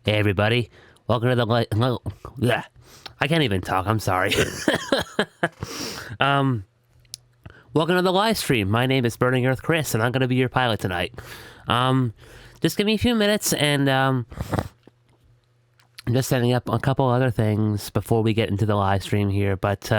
Hey everybody, welcome to the yeah, I can't even talk. I'm sorry. um, welcome to the live stream. My name is Burning Earth Chris, and I'm gonna be your pilot tonight. Um, just give me a few minutes, and I'm just setting up a couple other things before we get into the live stream here. But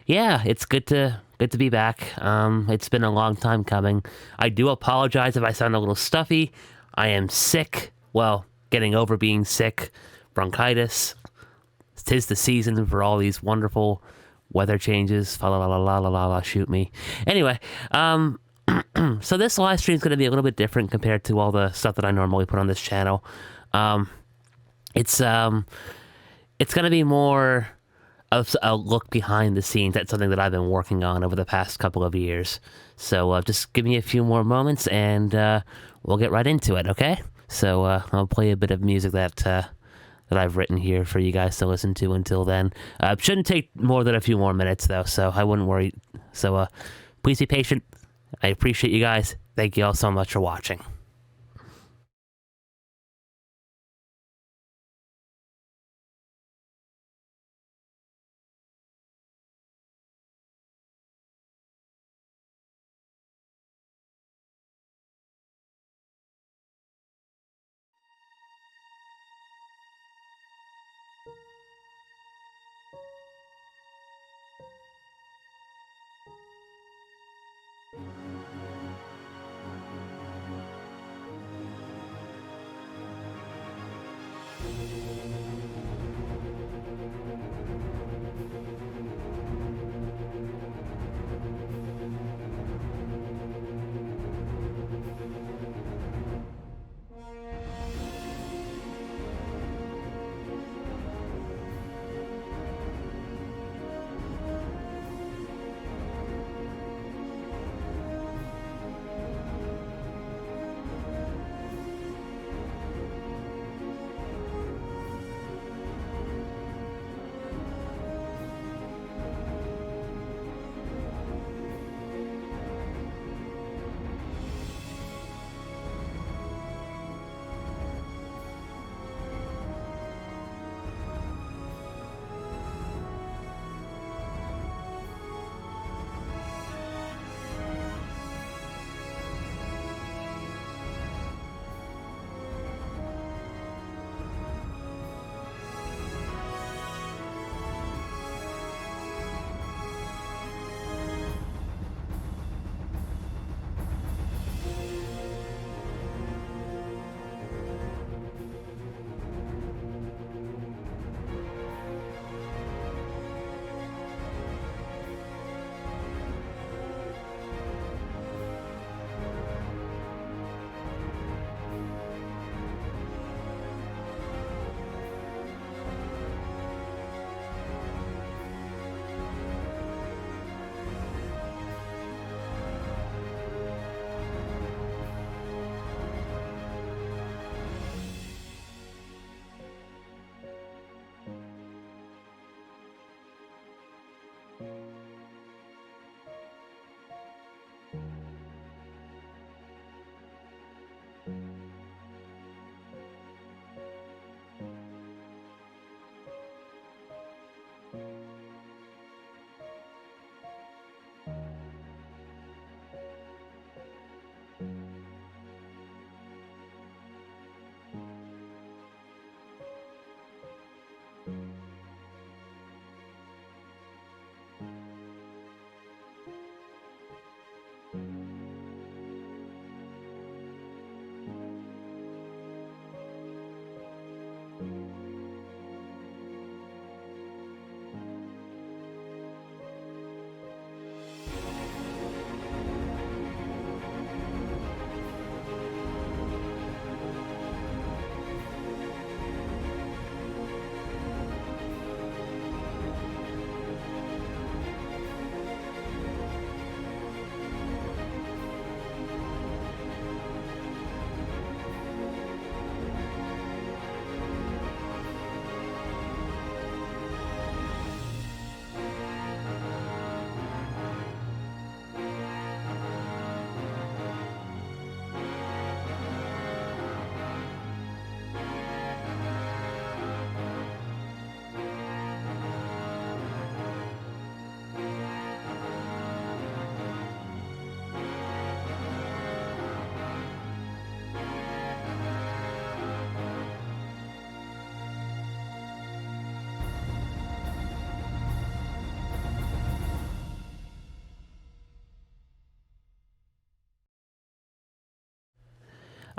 yeah, it's good to be back. It's been a long time coming. I do apologize if I sound a little stuffy. I am sick. Well, getting over being sick, bronchitis. 'Tis the season for all these wonderful weather changes. Fa la la la la la la la. Shoot me. Anyway, so this live stream is going to be a little bit different compared to all the stuff that I normally put on this channel. Um, it's um, it's going to be more of a look behind the scenes. That's something that I've been working on over the past couple of years. So just give me a few more moments, and we'll get right into it. Okay? So I'll play a bit of music that I've written here for you guys to listen to until then. Shouldn't take more than a few more minutes though, so I wouldn't worry. So please be patient. I appreciate you guys. Thank you all so much for watching.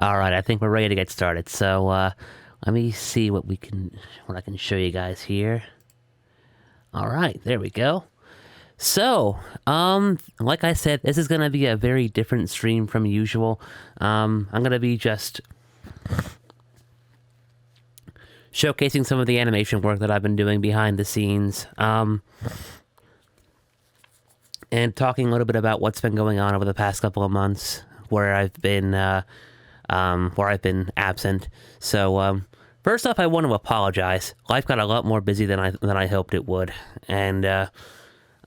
All right, I think we're ready to get started. So let me see what I can show you guys here. All right, there we go. So, like I said, this is gonna be a very different stream from usual. I'm gonna be just showcasing some of the animation work that I've been doing behind the scenes, and talking a little bit about what's been going on over the past couple of months, where I've been absent. So, first off, I want to apologize. Life got a lot more busy than I hoped it would, and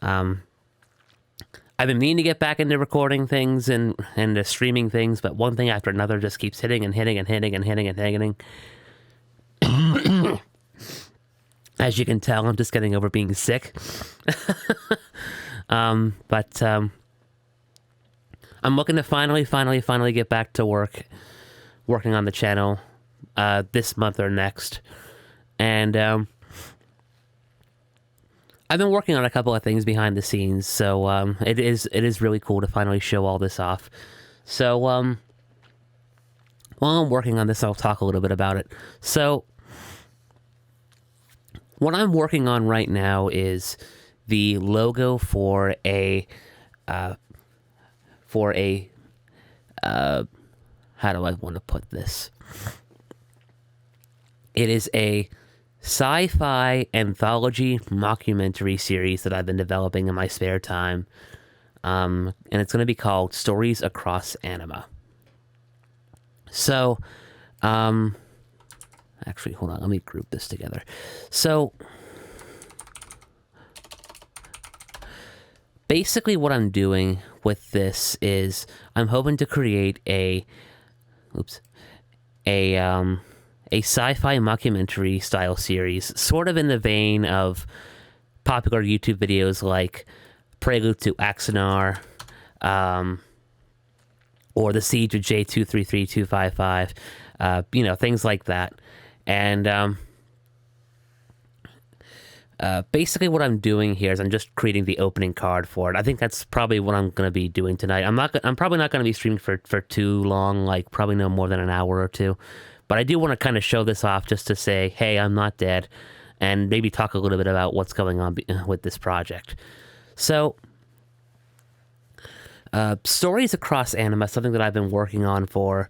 I've been meaning to get back into recording things and streaming things, but one thing after another just keeps hitting and hitting and hitting and hitting and hitting. As you can tell, I'm just getting over being sick. I'm looking to finally get back to working on the channel this month or next. And I've been working on a couple of things behind the scenes, so it is really cool to finally show all this off. So while I'm working on this, I'll talk a little bit about it. So what I'm working on right now is the logo for a how do I want to put this? It is a sci-fi anthology mockumentary series that I've been developing in my spare time. And it's going to be called Stories Across Anima. So, actually, hold on, let me group this together. So, basically what I'm doing with this is I'm hoping to create a sci-fi mockumentary style series, sort of in the vein of popular YouTube videos like Prelude to Axanar, or The Siege of J233255, things like that. And basically what I'm doing here is I'm just creating the opening card for it. I think that's probably what I'm going to be doing tonight. I'm probably not going to be streaming for too long, like probably no more than an hour or two. But I do want to kind of show this off just to say, hey, I'm not dead, and maybe talk a little bit about what's going on with this project. So, Stories Across Anima, something that I've been working on for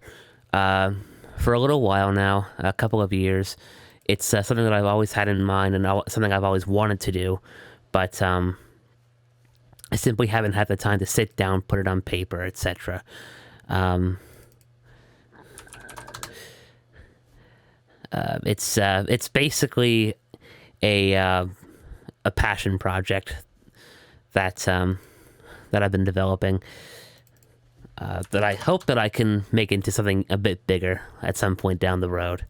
a little while now, a couple of years. It's something that I've always had in mind and something I've always wanted to do, but I simply haven't had the time to sit down, put it on paper, etc. It's basically a passion project that I've been developing, that I hope that I can make into something a bit bigger at some point down the road.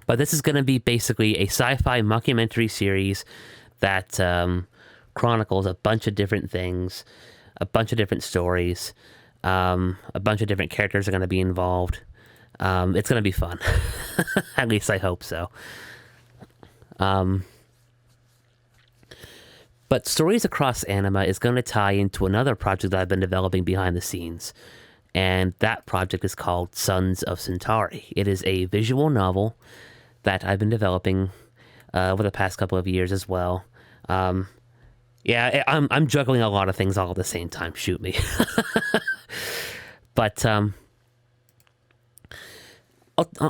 But this is going to be basically a sci-fi mockumentary series that chronicles a bunch of different things, a bunch of different stories, a bunch of different characters are going to be involved. It's going to be fun. At least I hope so. But Stories Across Anima is going to tie into another project that I've been developing behind the scenes. And that project is called Sons of Centauri. It is a visual novel that I've been developing over the past couple of years as well. Yeah, I'm juggling a lot of things all at the same time. Shoot me. But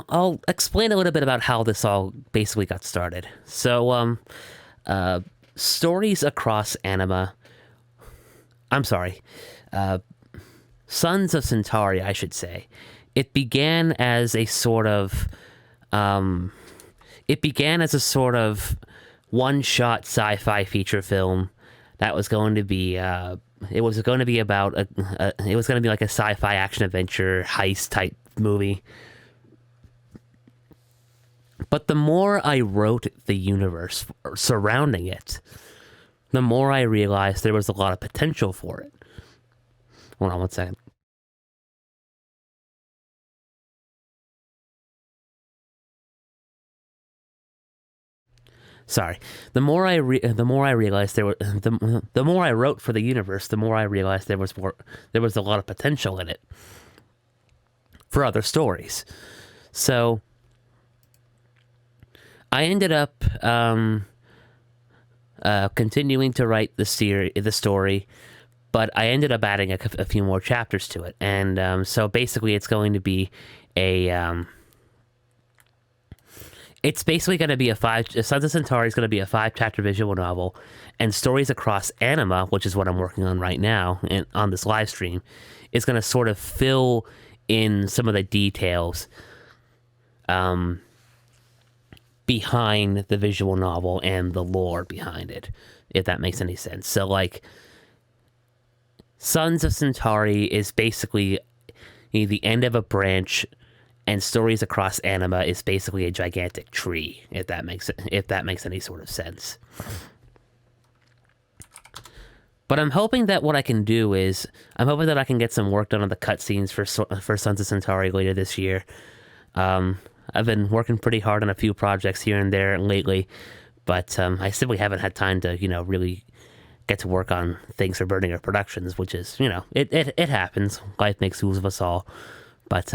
I'll explain a little bit about how this all basically got started. So, Stories Across Anima... I'm sorry. Sons of Centauri, I should say. It began as a sort of... one-shot sci-fi feature film that was going to be... it was going to be about... it was going to be like a sci-fi action-adventure heist-type movie. But the more I wrote the universe surrounding it, the more I realized there was a lot of potential for it. Hold on one second. Sorry. The more I realized there were the more I wrote for the universe, the more I realized there was a lot of potential in it. for other stories. So I ended up continuing to write the story, but I ended up adding a few more chapters to it. And so basically it's going to be it's basically going to be Sons of Centauri is going to be a 5-chapter visual novel, and Stories Across Anima, which is what I'm working on right now and on this live stream, is going to sort of fill in some of the details behind the visual novel and the lore behind it, if that makes any sense. So, like, Sons of Centauri is basically the end of a branch, and Stories Across Anima is basically a gigantic tree, if that makes any sort of sense. But I'm hoping that what I can do is, I'm hoping that I can get some work done on the cutscenes for Sons of Centauri later this year. I've been working pretty hard on a few projects here and there lately, but I simply haven't had time to, really get to work on things for Burning Productions, which is, it happens. Life makes fools of us all. But,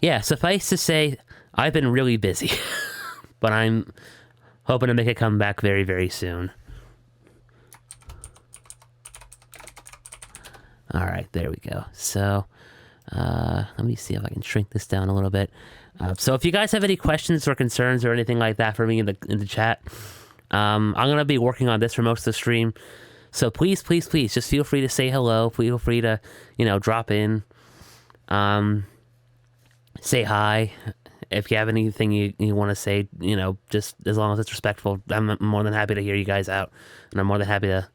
yeah, suffice to say, I've been really busy, but I'm hoping to make a comeback very, very soon. All right, there we go. So, let me see if I can shrink this down a little bit. So if you guys have any questions or concerns or anything like that for me in the chat, I'm going to be working on this for most of the stream. So please, please, please, just feel free to say hello. Feel free to, drop in. Say hi. If you have anything you want to say, just as long as it's respectful, I'm more than happy to hear you guys out. And I'm more than happy to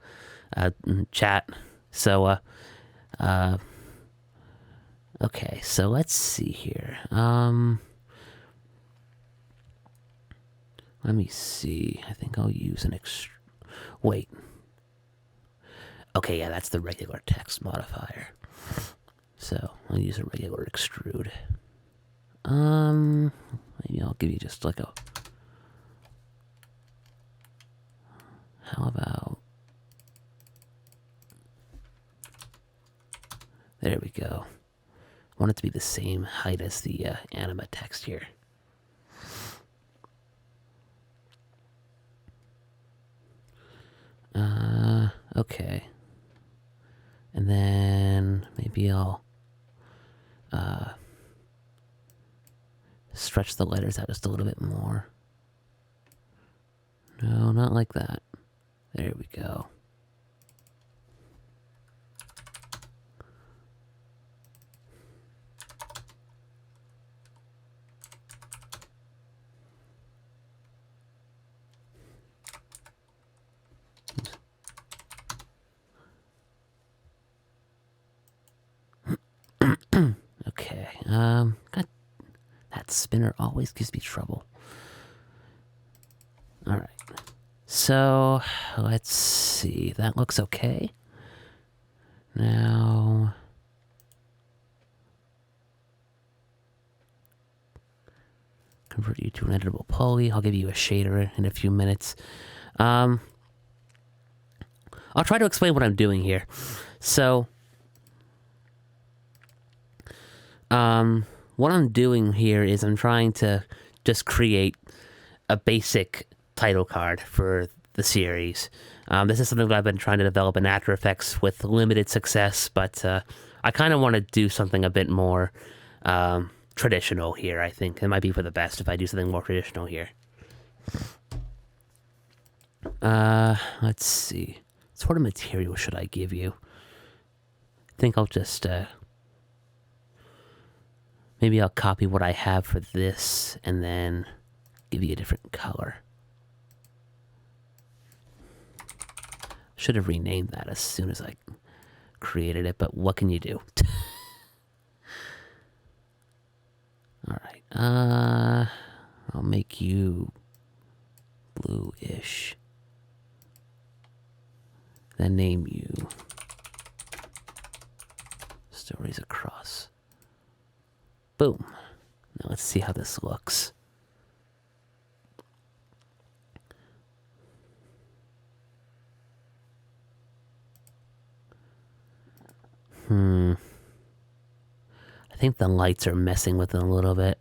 chat. So, okay, so let's see here. Let me see. I think I'll use an wait. Okay, yeah, that's the regular text modifier. So I'll use a regular extrude. Maybe I'll give you just like how about, there we go. I want it to be the same height as the anima text here. Okay. And then maybe I'll stretch the letters out just a little bit more. No, not like that. There we go. Okay, God, that spinner always gives me trouble. Alright, so let's see, that looks okay. Now, convert you to an editable poly. I'll give you a shader in a few minutes. I'll try to explain what I'm doing here. So, what I'm doing here is I'm trying to just create a basic title card for the series. This is something that I've been trying to develop in After Effects with limited success, but I kind of want to do something a bit more traditional here, I think. It might be for the best if I do something more traditional here. Let's see. What sort of material should I give you? I think I'll just, maybe I'll copy what I have for this and then give you a different color. Should have renamed that as soon as I created it, but what can you do? Alright, I'll make you blue-ish. Then name you Stories Across. Boom. Now let's see how this looks. I think the lights are messing with it a little bit.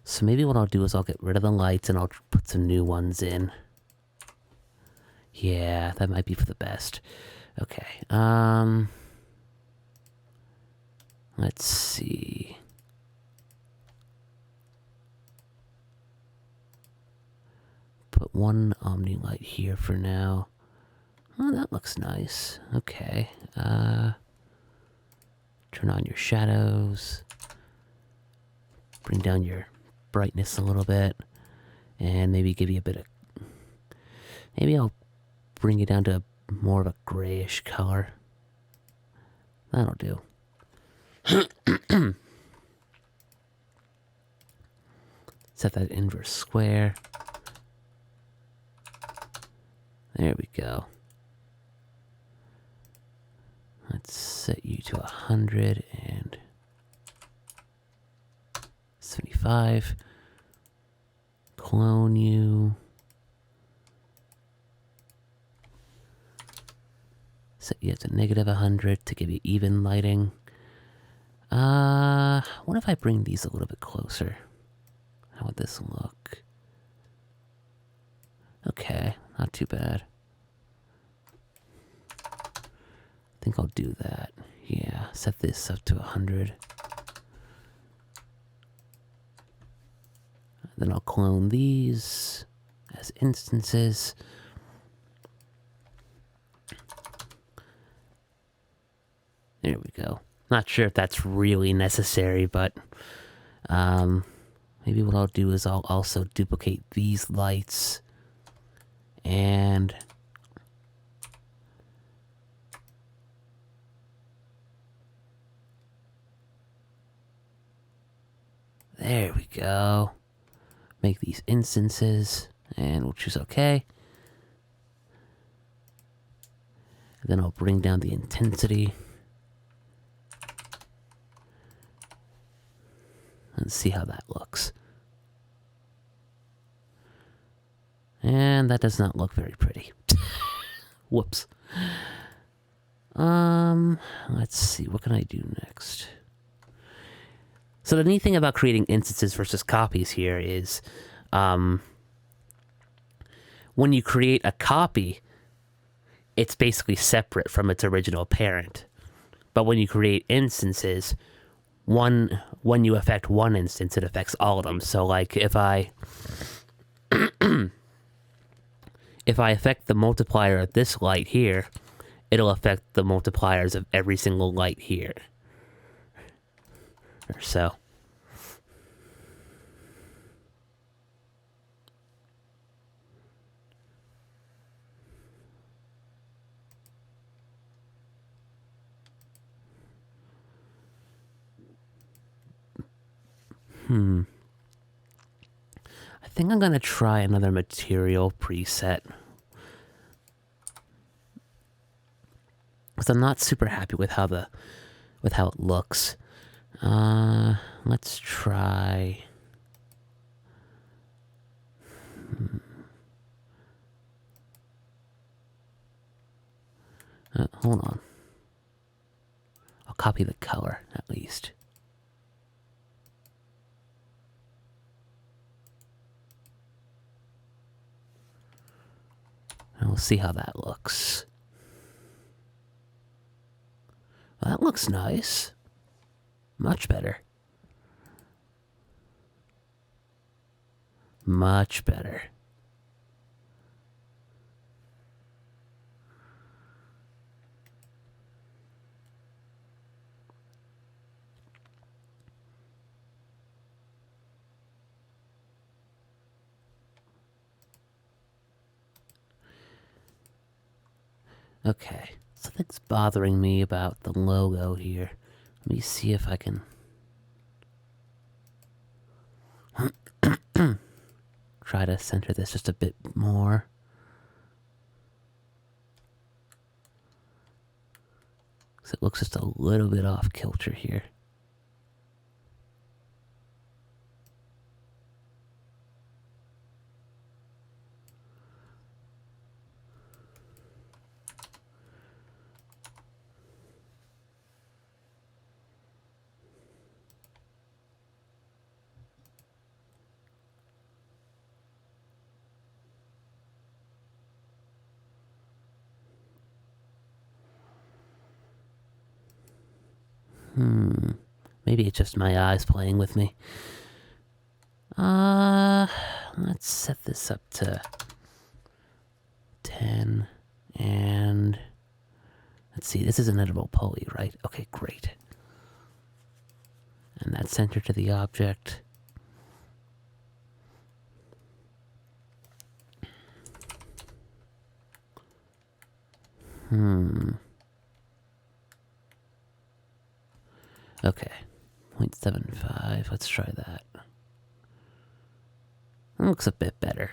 So maybe what I'll do is I'll get rid of the lights and I'll put some new ones in. Yeah, that might be for the best. Okay, let's see. Put one Omni light here for now. Oh, that looks nice. Okay, turn on your shadows. Bring down your brightness a little bit. And maybe give you a bit of... Maybe I'll bring it down to more of a grayish color. That'll do. Set that inverse square. There we go. Let's set you to 175. Clone you. Set you to -100 to give you even lighting. What if I bring these a little bit closer? How would this look? Okay, not too bad. I think I'll do that. Yeah, set this up to 100. Then I'll clone these as instances. There we go. Not sure if that's really necessary, but maybe what I'll do is I'll also duplicate these lights and there we go. Make these instances and we'll choose OK. And then I'll bring down the intensity. And see how that looks. And that does not look very pretty. Whoops. Let's see, what can I do next? So the neat thing about creating instances versus copies here is, when you create a copy, it's basically separate from its original parent. But when you create instances, when you affect one instance, it affects all of them. So like if I if I affect the multiplier of this light here, it'll affect the multipliers of every single light here. Or so. I think I'm gonna try another material preset. Because I'm not super happy with how it looks. Let's try. Hold on. I'll copy the color at least. And we'll see how that looks. Well, that looks nice. Much better. Much better. Okay, something's bothering me about the logo here. Let me see if I can try to center this just a bit more. Because it looks just a little bit off kilter here. Maybe it's just my eyes playing with me. Let's set this up to 10, and let's see, this is an editable pulley, right? Okay, great. And that's centered to the object. Okay, 0.75, let's try that. That looks a bit better.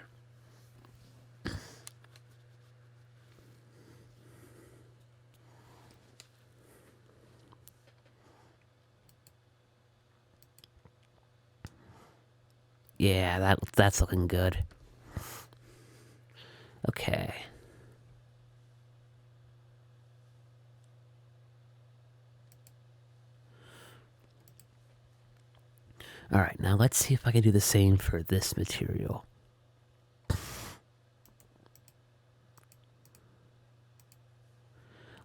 Yeah, that's looking good. Okay. Alright, now let's see if I can do the same for this material.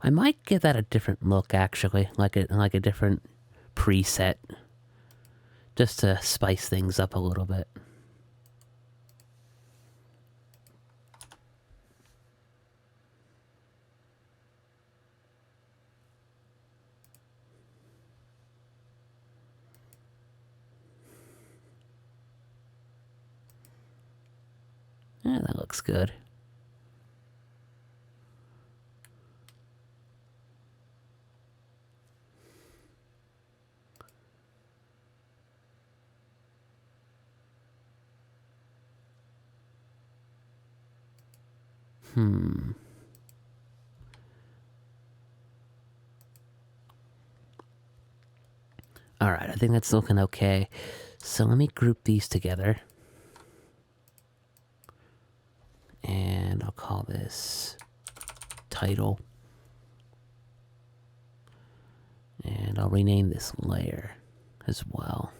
I might give that a different look, actually, like a different preset, just to spice things up a little bit. Yeah, that looks good. Alright, I think that's looking okay. So let me group these together. And I'll call this title. And I'll rename this layer as well.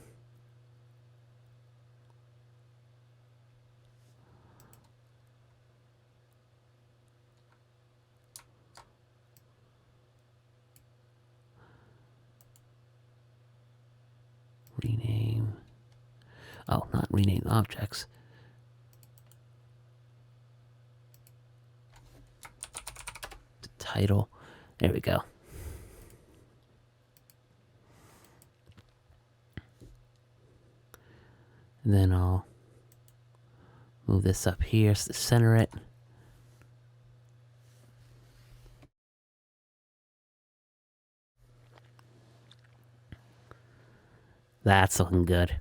Rename. Oh, not rename objects. The title. There we go. And then I'll move this up here to center it. That's looking good.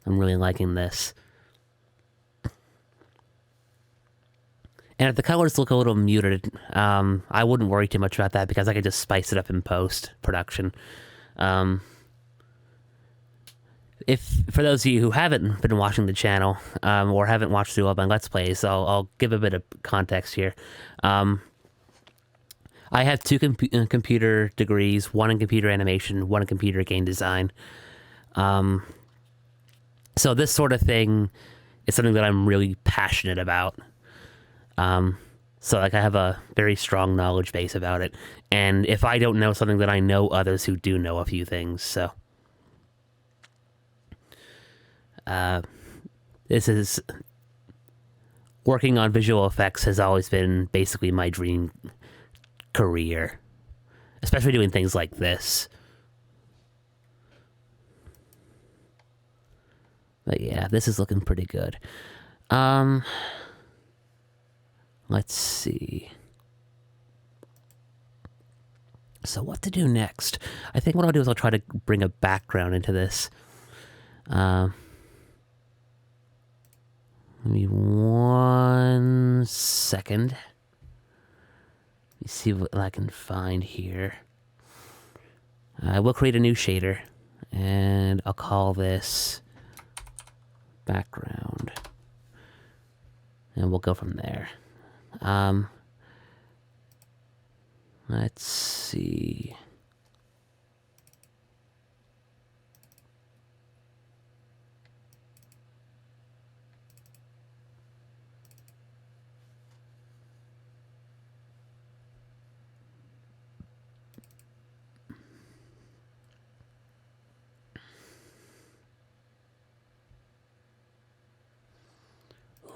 I'm really liking this. And if the colors look a little muted, I wouldn't worry too much about that because I could just spice it up in post-production. If for those of you who haven't been watching the channel, or haven't watched through all my Let's Plays, I'll give a bit of context here. I have two computer degrees, one in computer animation, one in computer game design. So this sort of thing is something that I'm really passionate about. So like I have a very strong knowledge base about it. And if I don't know something, then I know others who do know a few things, so. This is... Working on visual effects has always been basically my dream career. Especially doing things like this. But yeah, this is looking pretty good. Let's see. So what to do next? I think what I'll do is I'll try to bring a background into this. Give me 1 second. Let me see what I can find here. I will create a new shader, and I'll call this background. And we'll go from there. Let's see.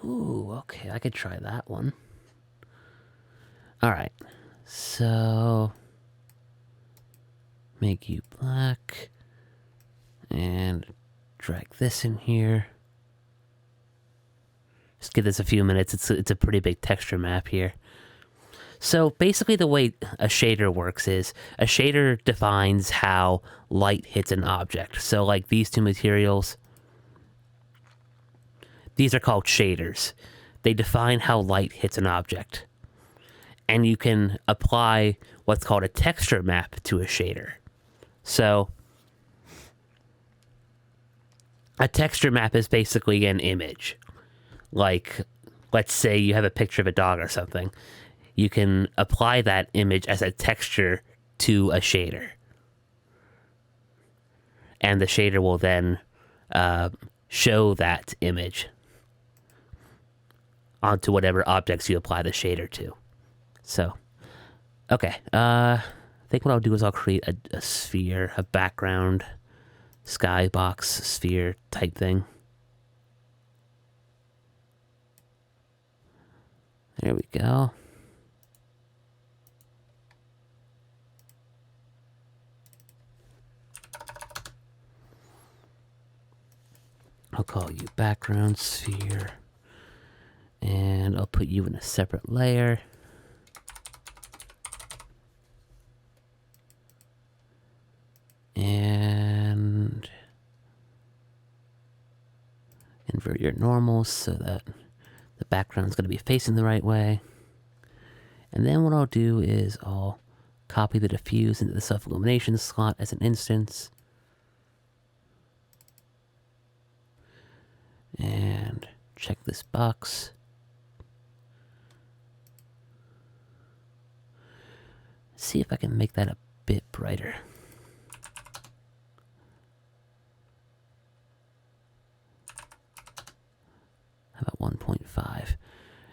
Ooh, okay, I could try that one. Alright, so... make you black. And drag this in here. Just give this a few minutes. It's a pretty big texture map here. So basically the way a shader works is a shader defines how light hits an object. So like these two materials, these are called shaders. They define how light hits an object. And you can apply what's called a texture map to a shader. So a texture map is basically an image. Like, let's say you have a picture of a dog or something. You can apply that image as a texture to a shader. And the shader will then show that image onto whatever objects you apply the shader to. So, okay. I think what I'll do is I'll create a sphere, a background, skybox sphere type thing. There we go. I'll call you background sphere. And I'll put you in a separate layer. And invert your normals so that the background's going to be facing the right way. And then what I'll do is I'll copy the diffuse into the self-illumination slot as an instance. And check this box. See if I can make that a bit brighter. How about 1.5?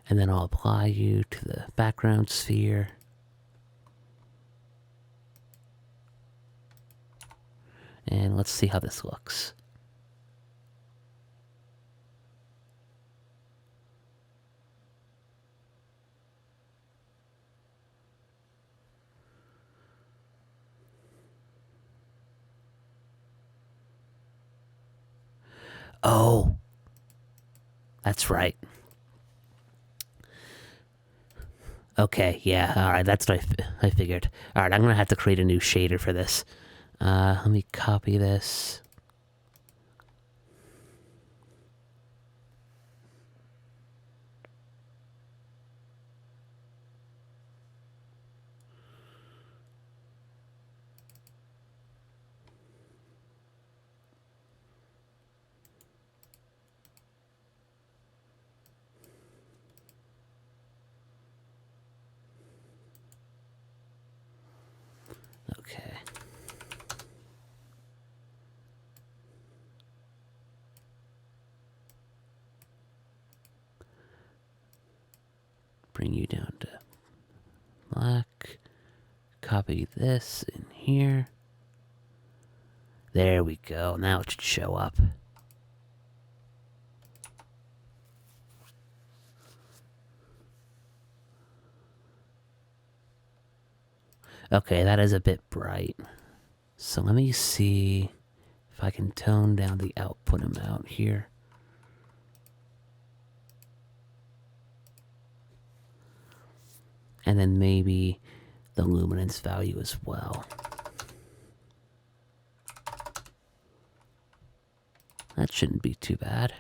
And then I'll apply you to the background sphere. And let's see how this looks. Oh, that's right. Okay, yeah, alright, that's what I figured. Alright, I'm gonna have to create a new shader for this. Let me copy this. Okay. Bring you down to black. Copy this in here. There we go. Now it should show up. Okay, that is a bit bright. So let me see if I can tone down the output amount here. And then maybe the luminance value as well. That shouldn't be too bad.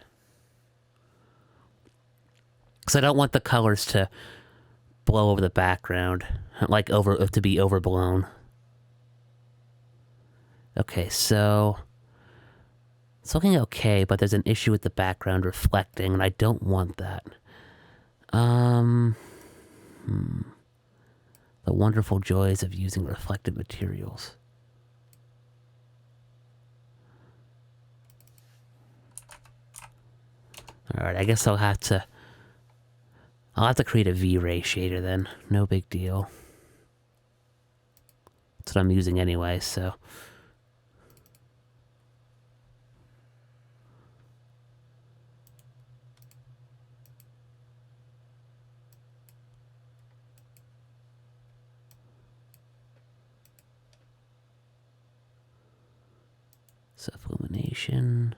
Because I don't want the colors to blow over the background, like to be overblown. Okay, so it's looking okay, but there's an issue with the background reflecting, and I don't want that. The wonderful joys of using reflective materials. Alright, I guess I'll have to create a V-Ray shader then. No big deal. That's what I'm using anyway, so. illumination.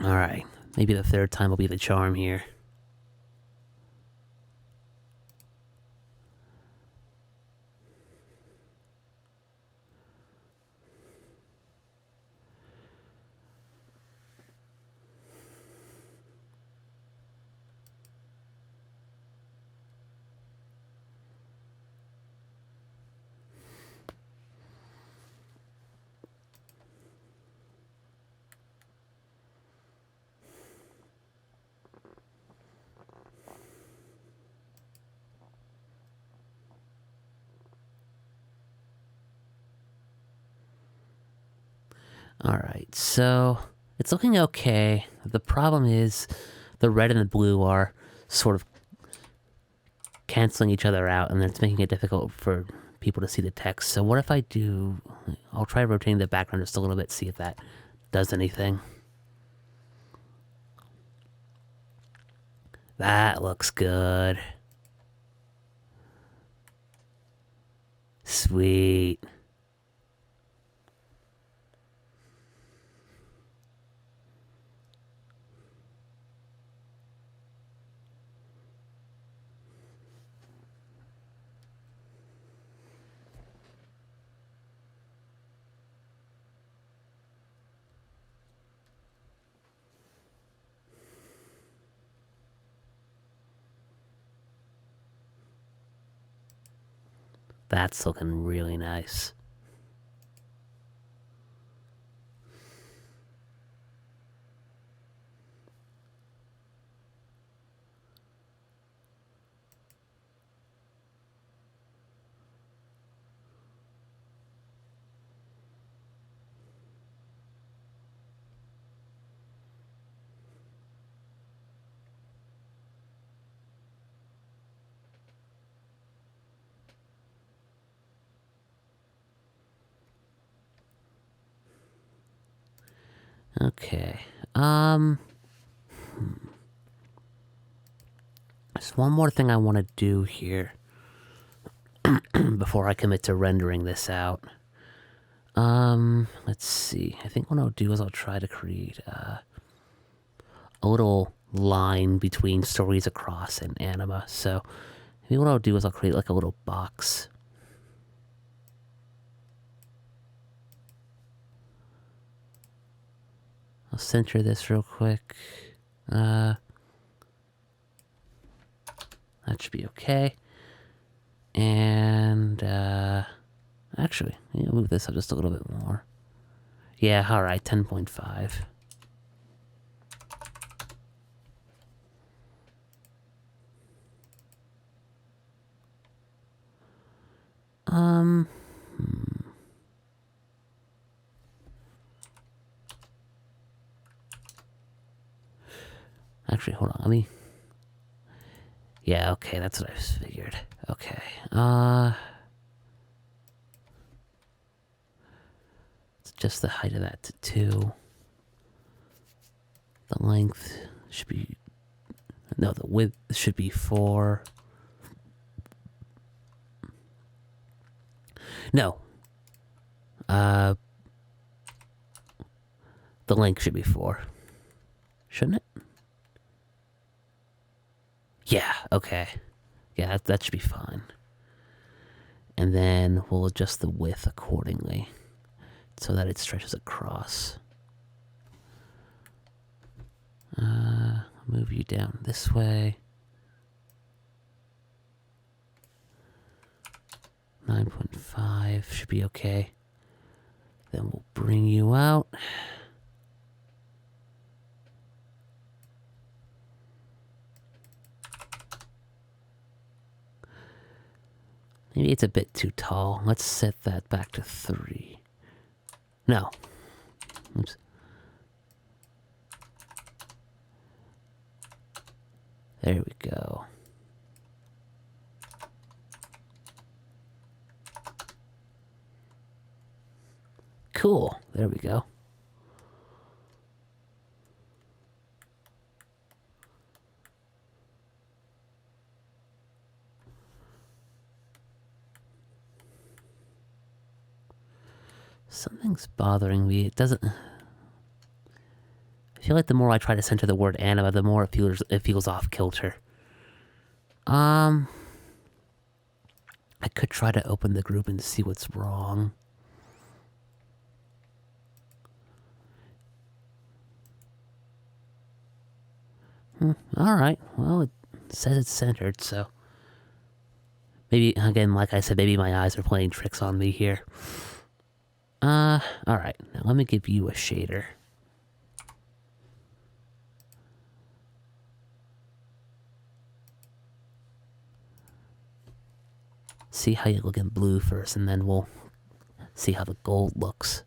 Alright, maybe the third time will be the charm here. Alright, so it's looking okay. The problem is the red and the blue are sort of canceling each other out, and it's making it difficult for people to see the text. So what if I do... I'll try rotating the background just a little bit, see if that does anything. That looks good. Sweet. That's looking really nice. Okay. There's one more thing I want to do here before I commit to rendering this out. Let's see. I think what I'll do is I'll try to create a little line between Stories Across and Anima. So maybe what I'll do is I'll create like a little box. I'll center this real quick. That should be okay. And, actually, I'll move this up just a little bit more. Yeah, alright, 10.5. Actually, hold on, let me... Yeah, okay, that's what I figured. Okay, it's just the height of that to 2. The length should be... No, the width should be 4. No. The length should be 4. Shouldn't it? Yeah, okay. Yeah, that should be fine. And then we'll adjust the width accordingly so that it stretches across. Move you down this way. 9.5 should be okay. Then we'll bring you out. Maybe it's a bit too tall. Let's set that back to 3. No. Oops. There we go. Cool. There we go. Something's bothering me. It doesn't... I feel like the more I try to center the word anima, the more it feels off kilter. I could try to open the group and see what's wrong. Alright, well, it says it's centered, so... Maybe, again, like I said, maybe my eyes are playing tricks on me here. Alright, now let me give you a shader. See how you look in blue first, and then we'll see how the gold looks.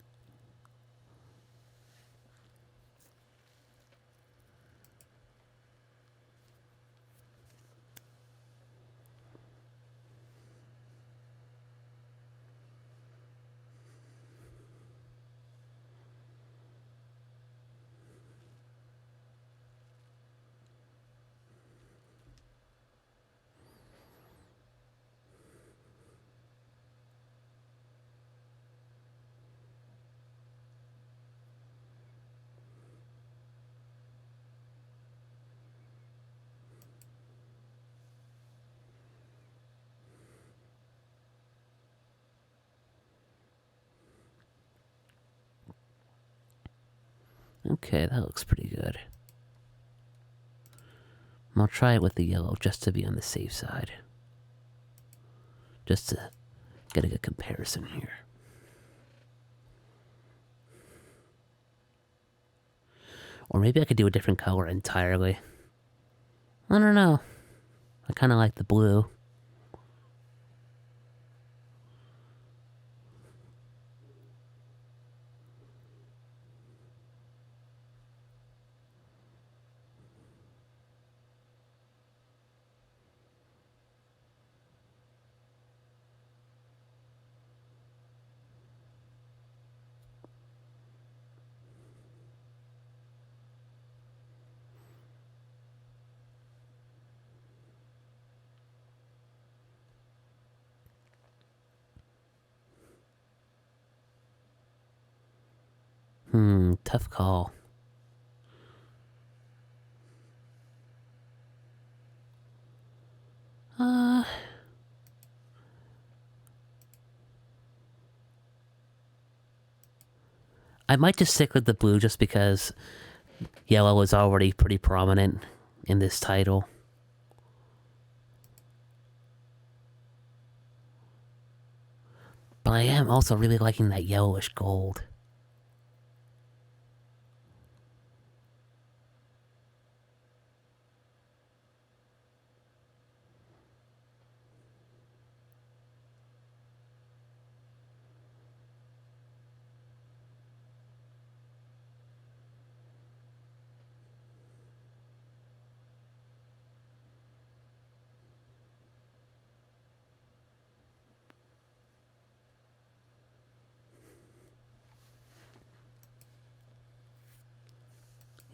Okay, that looks pretty good. I'll try it with the yellow just to be on the safe side. Just to get a good comparison here. Or maybe I could do a different color entirely. I don't know. I kind of like the blue. Tough call. I might just stick with the blue just because yellow is already pretty prominent in this title. But I am also really liking that yellowish gold.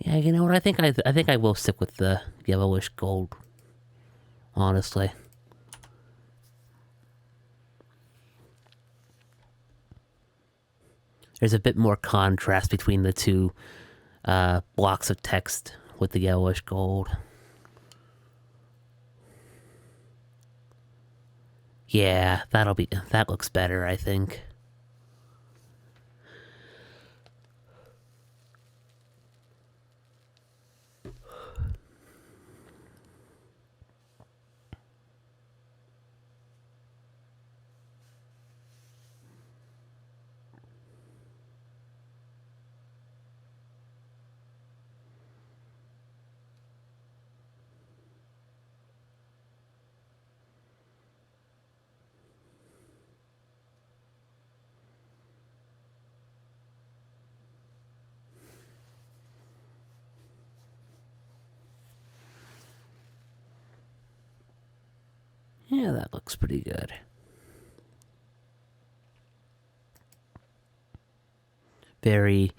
Yeah, you know what? I think I will stick with the yellowish gold. Honestly. There's a bit more contrast between the two blocks of text with the yellowish gold. Yeah, that looks better, I think. Yeah, that looks pretty good. Very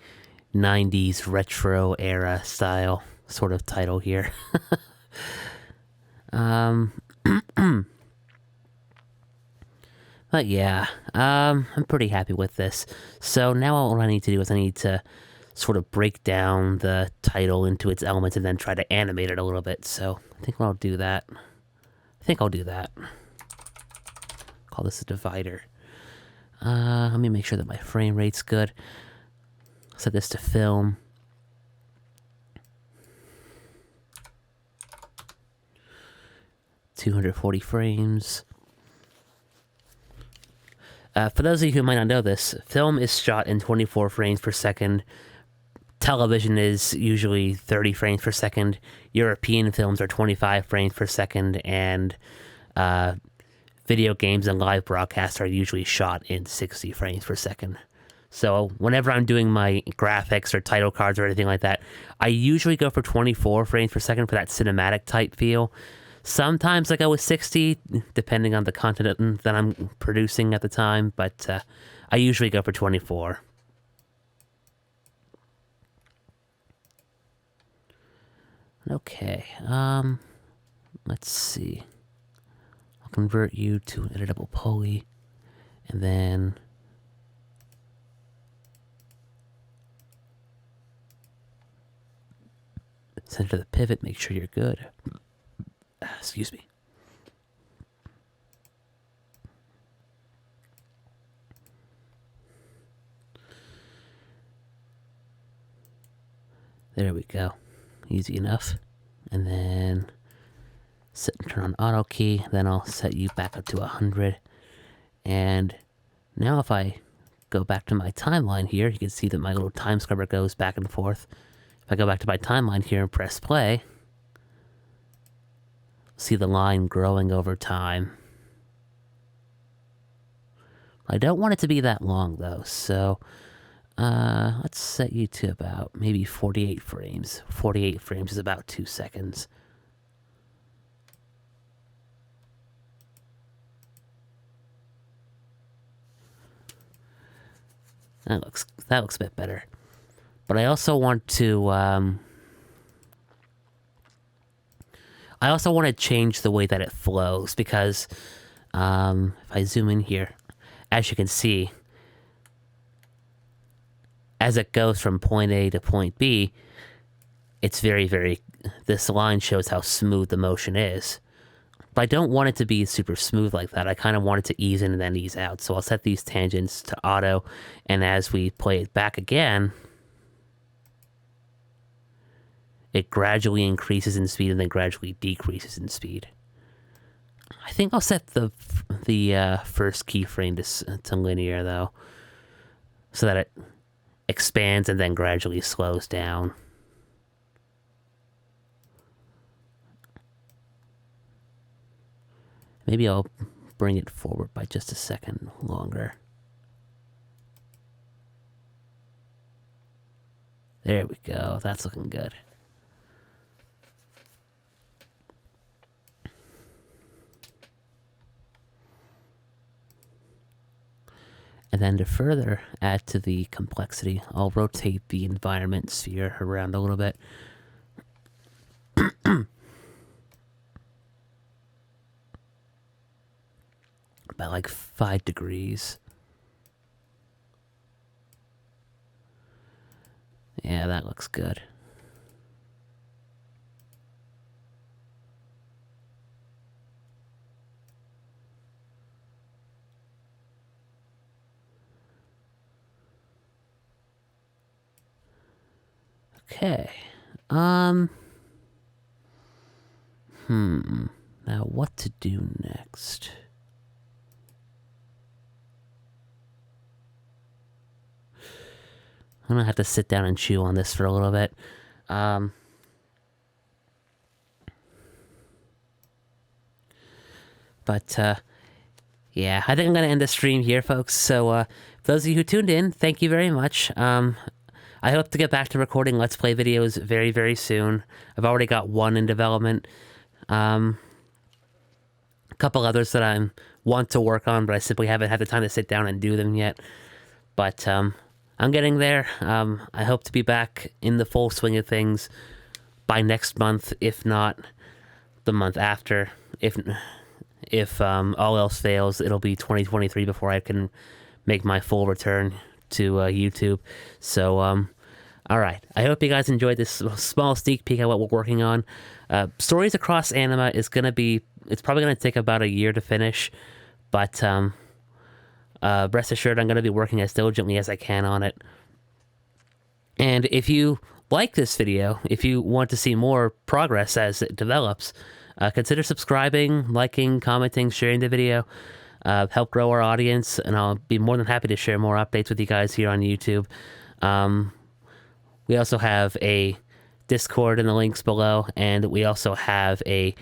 90s retro era style sort of title here. But yeah, I'm pretty happy with this. So now all I need to do is I need to sort of break down the title into its elements and then try to animate it a little bit. So I think I'll do that. Call this a divider. Let me make sure that my frame rate's good. Set this to film. .240 frames. For those of you who might not know this, film is shot in 24 frames per second. Television is usually 30 frames per second. European films are 25 frames per second, and video games and live broadcasts are usually shot in 60 frames per second. So whenever I'm doing my graphics or title cards or anything like that, I usually go for 24 frames per second for that cinematic type feel. Sometimes I go with 60, depending on the content that I'm producing at the time, but I usually go for 24. Okay, let's see. I'll convert you to an editable poly, and then center the pivot, make sure you're good. Excuse me. There we go. Easy enough. And then set and turn on auto key. Then I'll set you back up to 100. And now if I go back to my timeline here, you can see that my little time scrubber goes back and forth. If I go back to my timeline here and press play, see the line growing over time. I don't want it to be that long though, so let's set you to about maybe 48 frames. 48 frames is about 2 seconds. That looks a bit better. But I also want to change the way that it flows, because if I zoom in here, as you can see, as it goes from point A to point B, it's this line shows how smooth the motion is. But I don't want it to be super smooth like that. I kind of want it to ease in and then ease out. So I'll set these tangents to auto, and as we play it back again, it gradually increases in speed and then gradually decreases in speed. I think I'll set the first keyframe to linear though, so that it expands and then gradually slows down. Maybe I'll bring it forward by just a second longer. There we go. That's looking good. And then to further add to the complexity, I'll rotate the environment sphere around a little bit. About like 5 degrees. Yeah, that looks good. Okay. Now what to do next? I'm gonna have to sit down and chew on this for a little bit. Yeah, I think I'm gonna end the stream here, folks. So, for those of you who tuned in, thank you very much. I hope to get back to recording Let's Play videos very, very soon. I've already got one in development. A couple others that I want to work on, but I simply haven't had the time to sit down and do them yet. But, I'm getting there. I hope to be back in the full swing of things by next month, if not the month after. if all else fails, it'll be 2023 before I can make my full return to YouTube. So, all right. I hope you guys enjoyed this small sneak peek at what we're working on. Stories Across Anima is going to be... It's probably going to take about a year to finish, but rest assured I'm going to be working as diligently as I can on it. And if you like this video, if you want to see more progress as it develops, consider subscribing, liking, commenting, sharing the video. Help grow our audience, and I'll be more than happy to share more updates with you guys here on YouTube. We also have a Discord in the links below, and we also have a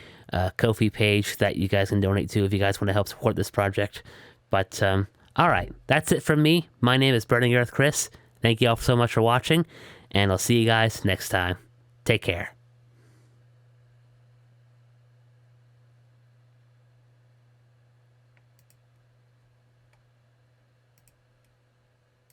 Ko-fi page that you guys can donate to if you guys want to help support this project. But, all right, that's it from me. My name is Burning Earth Chris. Thank you all so much for watching, and I'll see you guys next time. Take care.